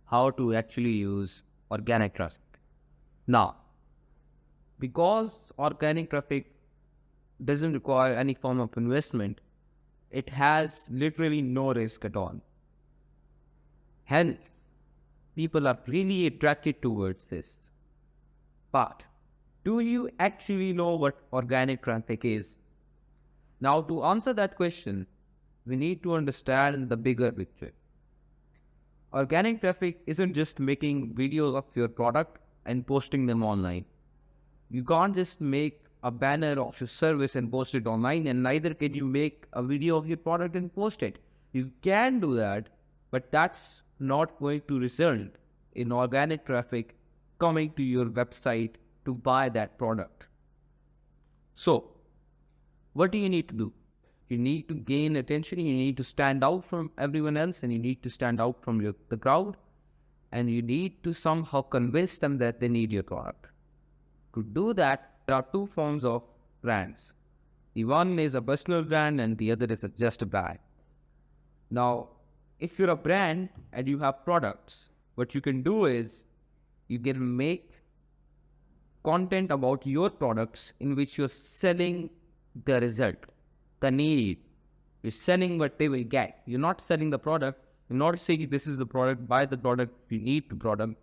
how to actually use organic traffic. Now, because organic traffic doesn't require any form of investment, it has literally no risk at all. Hence, people are really attracted towards this. But do you actually know what organic traffic is? Now, to answer that question, we need to understand the bigger picture. Organic traffic isn't just making videos of your product and posting them online. You can't just make a banner of your service and post it online, and neither can you make a video of your product and post it. You can do that, but that's not going to result in organic traffic coming to your website to buy that product. So, what do you need to do? You need to gain attention, you need to stand out from everyone else, and you need to stand out from the crowd, and you need to somehow convince them that they need your product. To do that, there are two forms of brands. The one is a personal brand and the other is just a brand. Now, if you're a brand and you have products, what you can do is you can make content about your products in which you're selling the result, the need. You're selling what they will get. You're not selling the product. You're not saying this is the product, buy the product, you need the product.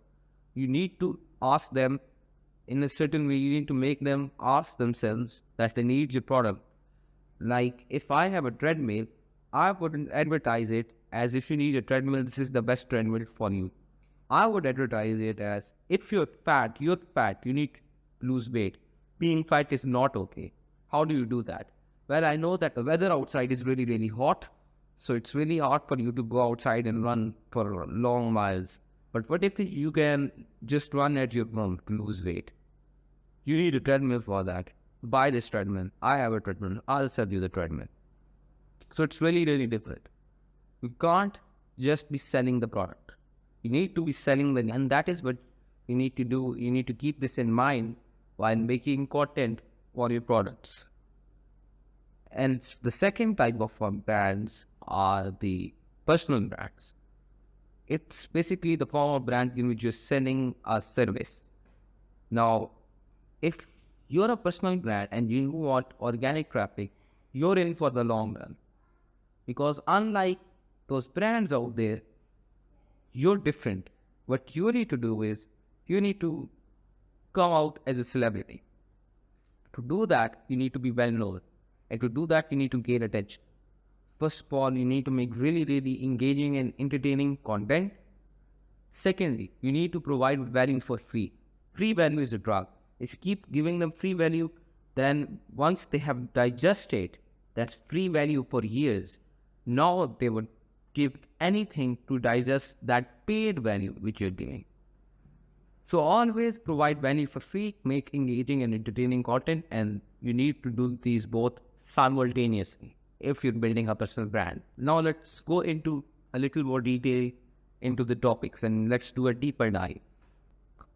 You need to ask them in a certain way, you need to make them ask themselves that they need your product. Like if I have a treadmill, I wouldn't advertise it as if you need a treadmill, this is the best treadmill for you. I would advertise it as if you're fat, you need to lose weight. Being fat is not okay. How do you do that? Well, I know that the weather outside is really, really hot. So it's really hard for you to go outside and run for long miles. But what if you can just run at your home to lose weight? You need a treadmill for that. Buy this treadmill. I have a treadmill. I'll sell you the treadmill. So it's really, really different. You can't just be selling the product. You need to be selling and that is what you need to do. You need to keep this in mind while making content for your products. And the second type of brands are the personal brands. It's basically the form of brand in which you're selling a service. Now, if you're a personal brand and you want organic traffic, you're in for the long run. Because unlike those brands out there, you're different. What you need to do is, you need to come out as a celebrity. To do that, you need to be well known. And to do that, you need to gain attention. First of all, you need to make really, really engaging and entertaining content. Secondly, you need to provide value for free. Free value is a drug. If you keep giving them free value, then once they have digested that free value for years, now they would give anything to digest that paid value which you're giving. So always provide value for free, make engaging and entertaining content, and you need to do these both simultaneously if you're building a personal brand. Now let's go into a little more detail into the topics and let's do a deeper dive.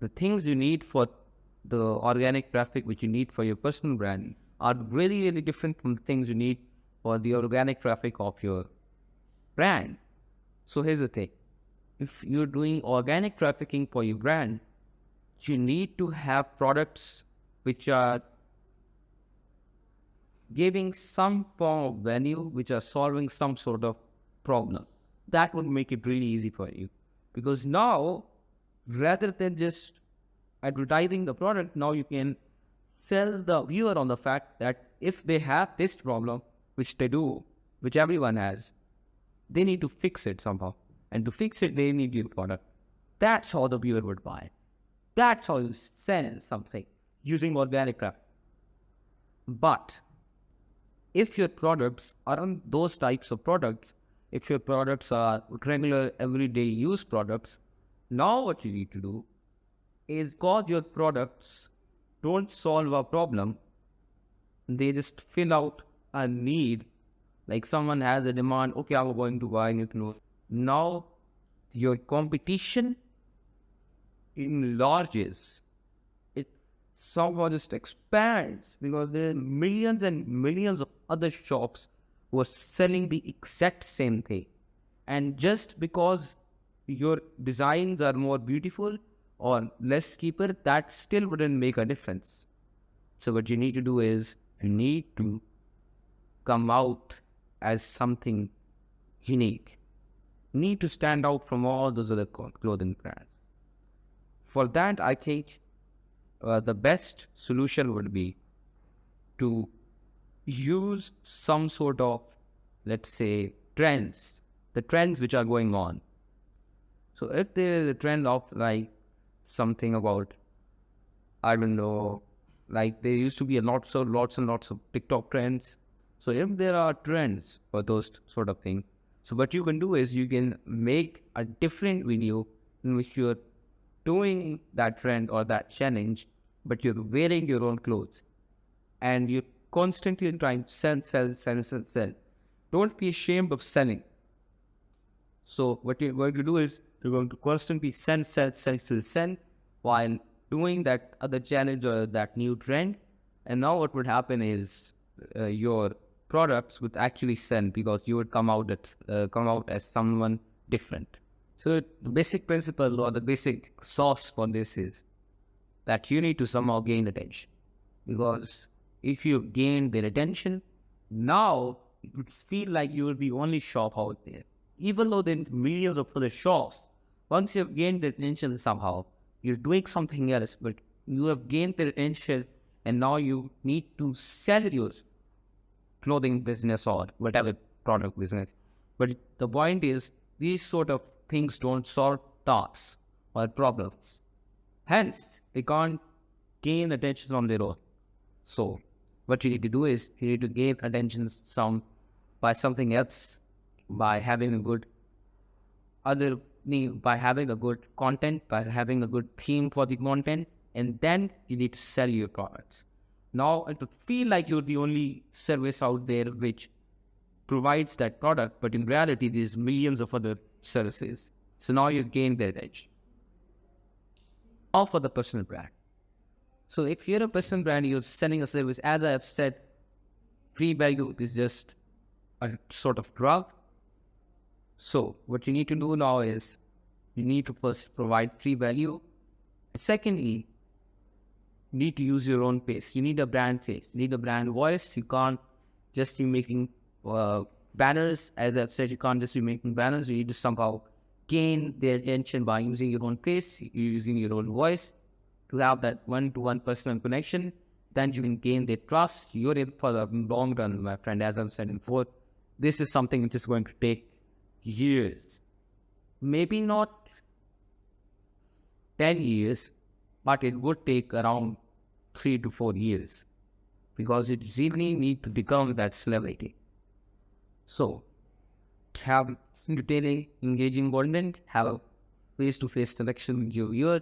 The things you need for the organic traffic which you need for your personal brand are really, really different from the things you need for the organic traffic of your brand. So here's the thing. If you're doing organic trafficking for your brand, you need to have products which are giving some form of value, which are solving some sort of problem. That would make it really easy for you. Because now, rather than just advertising the product, now you can sell the viewer on the fact that if they have this problem, which they do, which everyone has, they need to fix it somehow. And to fix it, they need your product. That's how the viewer would buy. That's how you sell something using organic traffic. But if your products aren't those types of products, if your products are regular everyday use products, now what you need to do is, because your products don't solve a problem, they just fill out a need. Like someone has a demand, okay, I'm going to buy new clothes. Now your competition enlarges. It somehow just expands because there are millions and millions of other shops who are selling the exact same thing. And just because your designs are more beautiful or less cheaper, that still wouldn't make a difference. So what you need to do is you need to come out as something unique. You need to stand out from all those other clothing brands. For that, I think the best solution would be to use some sort of, let's say, trends, the trends which are going on. So if there is a trend of like something about, I don't know, like there used to be lots and lots of TikTok trends. So if there are trends for those sort of things, so what you can do is you can make a different video in which you're doing that trend or that challenge, but you're wearing your own clothes and you're constantly trying to sell. Don't be ashamed of selling. So what you're going to do is you're going to constantly sell while doing that other challenge or that new trend. And now what would happen is your products would actually sell because you would come out as someone different. So the basic principle or the basic sauce for this is that you need to somehow gain attention. Because if you gain their attention, now it would feel like you will be only shop out there. Even though there's millions of other shops, once you've gained their attention somehow, you're doing something else, but you have gained their attention and now you need to sell your clothing business or whatever product business. But the point is, these sort of things don't solve tasks or problems. Hence, they can't gain attention on their own. So, what you need to do is you need to gain attention by something else, by having a good by having a good content, by having a good theme for the content, and then you need to sell your products. Now, it would feel like you're the only service out there which provides that product, but in reality, there's millions of other services. So now you gain that edge. All for the personal brand. So if you're a personal brand, you're selling a service, as I have said, free value is just a sort of drug. So what you need to do now is you need to first provide free value. Secondly, you need to use your own face. You need a brand face. You need a brand voice. You can't just be making banners. As I've said, you can't just be making banners. You need to somehow gain their attention by using your own face, using your own voice to have that one-to-one personal connection. Then you can gain their trust. You're in for the long run, my friend. As I've said before, this is something which is going to take years. Maybe not 10 years, but it would take around 3 to 4 years because you really need to become that celebrity. So, have entertaining, engaging content, have a face-to-face connection with your viewer.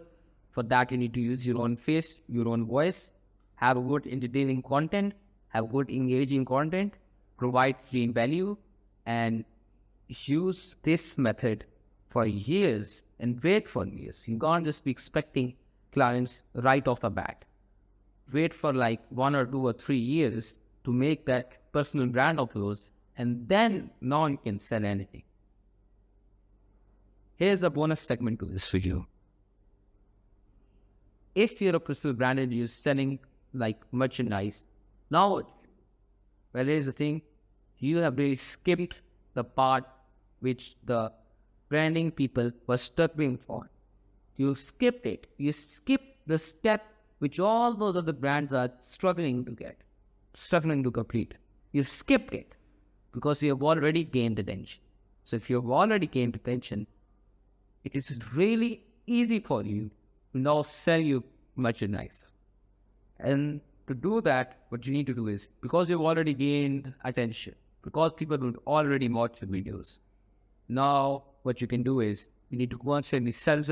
For that, you need to use your own face, your own voice, have a good entertaining content, have good engaging content, provide free value, and use this method for years and wait for years. You can't just be expecting clients right off the bat. Wait for like 1 or 2 or 3 years to make that personal brand of yours, and then now you can sell anything. Here's a bonus segment to this video. If you're a personal brand and you're selling like merchandise, now what? Well, here's the thing. You have really skipped the part which the branding people were struggling for. You skipped it. You skipped the step which all those other brands are struggling to complete. You skipped it because you have already gained attention. So if you have already gained attention, it is really easy for you to now sell your merchandise. And to do that, what you need to do is, because you've already gained attention, because people would already watch your videos, now what you can do is, you need to constantly sell.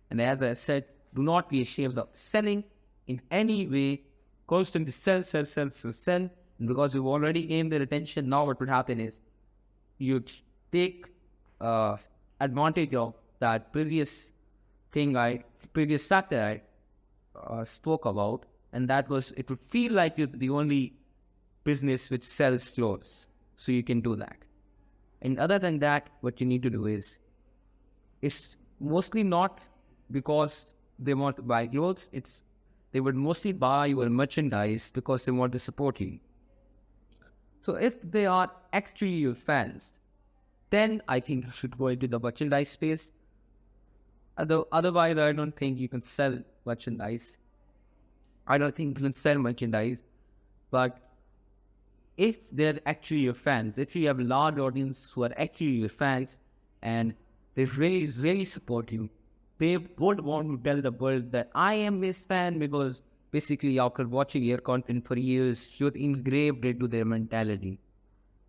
And as I said, do not be ashamed of selling in any way. Constantly sell. And because you've already gained their attention, now what would happen is, you take advantage of that previous factor I spoke about, and that was, it would feel like you're the only business which sells clothes. So you can do that. And other than that, what you need to do is, It's mostly not because they want to buy clothes. They would mostly buy your merchandise because they want to support you. So if they are actually your fans, then I think you should go into the merchandise space. Otherwise, I don't think you can sell merchandise. I don't think you can sell merchandise. But if they're actually your fans, if you have a large audience who are actually your fans and they really, really support you, they would want to tell the world that I am his fan because basically after watching your content for years, you're engraved into their mentality.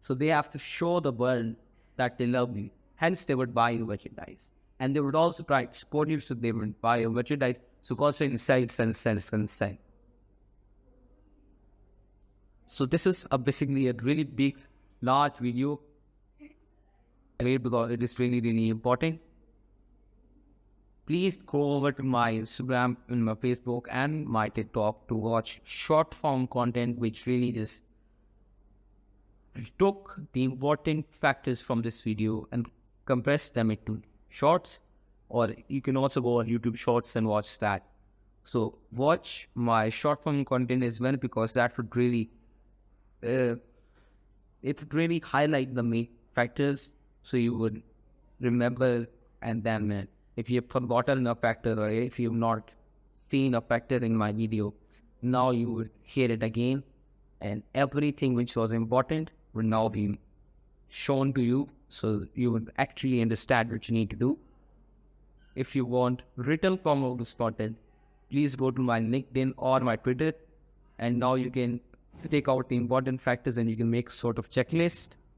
So they have to show the world that they love you. Hence, they would buy your merchandise. And they would also try to support you so they would buy your merchandise. So constantly sell. So this is basically a really big, large video because it is really, really important. Please go over to my Instagram and my Facebook and my TikTok to watch short form content, which really is took the important factors from this video and compressed them into shorts, or you can also go on YouTube Shorts and watch that. So watch my short form content as well because that would really uh, it would really highlight the main factors so you would remember. And then if you have forgotten a factor or if you have not seen a factor in my video, now you would hear it again and everything which was important will now be shown to you so you would actually understand what you need to do. If you want written form of this content, please go to my LinkedIn or my Twitter, and now you can take out the important factors and you can make sort of checklist